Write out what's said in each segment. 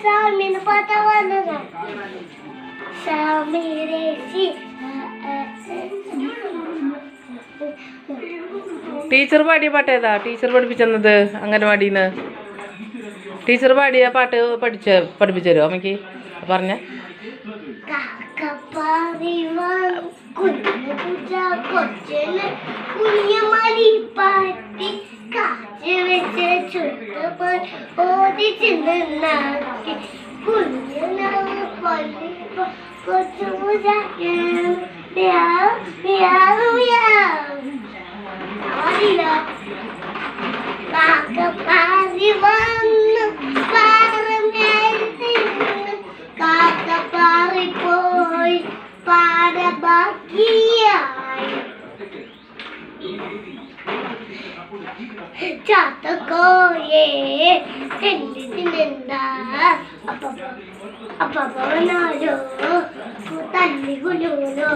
സാമിന് പാട്ട വന്നത് സാമിരേശി ടീച്ചർ പാടിയ പാട്ട് ഏതാ? ടീച്ചർ പഠിപ്പിച്ചെന്നത് അംഗനവാടിന്ന് ടീച്ചർ പാടിയ പാട്ട് പഠിപ്പിച്ചു തരുമോ അമ്മയ്ക്ക്? പറഞ്ഞ പോയി പാടബാക്കിയായി ചാത്തക്കോയേ എന്തിനെന്താ അപ്പനാലോ തല്ലി കുലൂലോ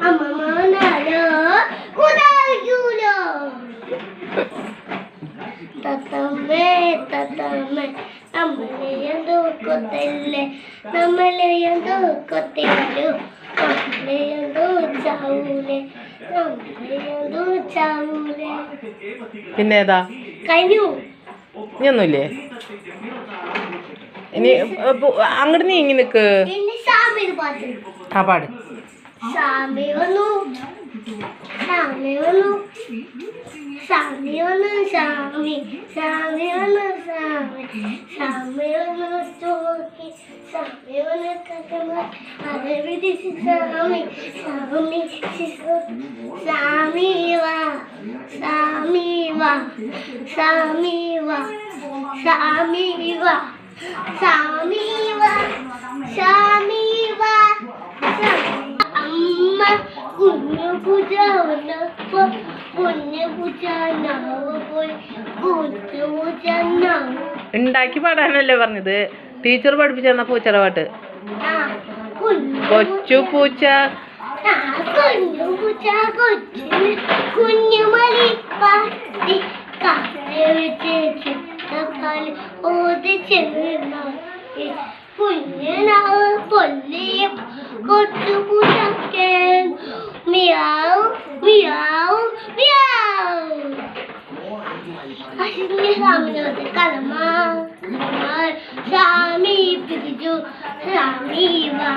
അമ്മമാനാലോ കുതായൂലോ തത്തമ്മേ നമ്മളെന്തോ കൊത്തല്ലേ നമ്മളെന്തോ കൊത്തിയാലോ നമ്മളെന്തോ ചാവൂലേ നമ്മളെന്തോ ചാവൂലേ. പിന്നെ ഏതാ കഴിഞ്ഞു? ഇനിയൊന്നുമില്ലേ? ഇനി അങ്ങോട്ട് നീങ്ങി നിക്ക്. ആ പാട്. സാമി വന്നു സാമി വന്നു സാമി വന്നു സാമി സാമി വന്നു സാമി സാമി വന്നു ചോക്കി സാമി വന്നു കക്കമ അതെ വിധിച്ച് സാമി സാമി സാമി വാ സാമി വാ സാമി വാ സാമി വാ സാമി വാ സാമി വാ. അമ്മ കുഞ്ഞു പൂജ വന്നപ്പോ കുഞ്ഞു പൂജ നാവ് പോയി കുഞ്ഞു പൂജ നാവ് ഉണ്ടാക്കി പാടാനല്ലേ പറഞ്ഞത്? ടീച്ചർ പഠിപ്പിച്ചെന്ന പൂച്ചയുടെ പാട്ട്. കൊച്ചു പൂച്ച കുഞ്ഞു പൂച്ച കൊച്ചിന് കുഞ്ഞു മലിപ്പാട്ടി കാറ്റ് വെച്ച് ചിത്രക്കാല് ഓതിച്ചെന്നാക്കി കുഞ്ഞനാവ് പൊല്ലിയും കൊച്ചു പൂച്ചക്കേ മിയാവ് മിയാവ് മിയാവ്. അശ്വിനി സ്വാമിനോട് കലമ സ്വാമി പിടിച്ചു സ്വാമി വാ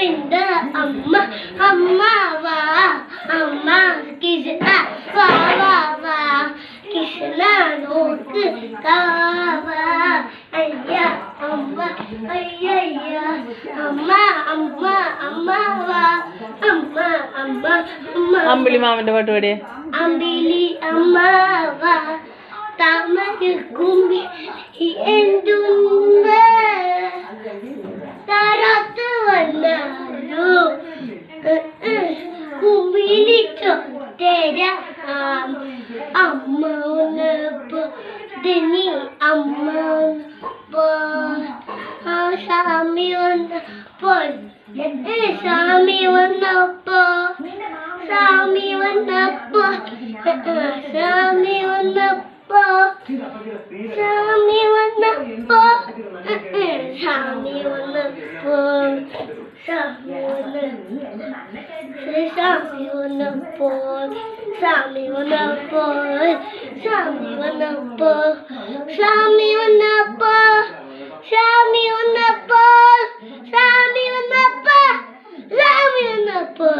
എന്റെ അമ്മ അമ്മ വാ അമ്മ കൃഷ്ണ വാ വാ വാ കൃഷ്ണ നോക്ക് കാവാ അയ്യ അമ്മ അയ്യ അമ്മ അമ്മ അമ്മ വാ അമ്മ അമ്മ അമ്മ. അമ്പിളി മാമന്റെ പാട്ട് പാടിയേ. അമ്പിളി അമ്മ വാ താമരക്കുമ്പി എന്തുണ്ട് താരാത്ത് വന്നാലോ കുമ്പിളിച്ചോ തരാം അമ്മ ഒന്നപ്പോ ദിനി അമ്മ ആ സ്വാമി വന്നപ്പോ സ്വാമി വന്നപ്പോ സ്വാമി വന്നപ്പോ സ്വാമി വന്നപ്പോ സ്വാമി വന്നപ്പോ സ്വാമി വന്നപ്പോ സ്വാമി വന്നപ്പോ സ്വാമി വന്നപ്പോ സ്വാമി വന്നപ്പോ സ്വാമി വന്നപ്പോ സ്വാമി വന്നപ്പോ സ്വാമി വന്നപ്പോ സ്വാമി വന്നപ്പോ സ്വാമി വന്നപ്പോ.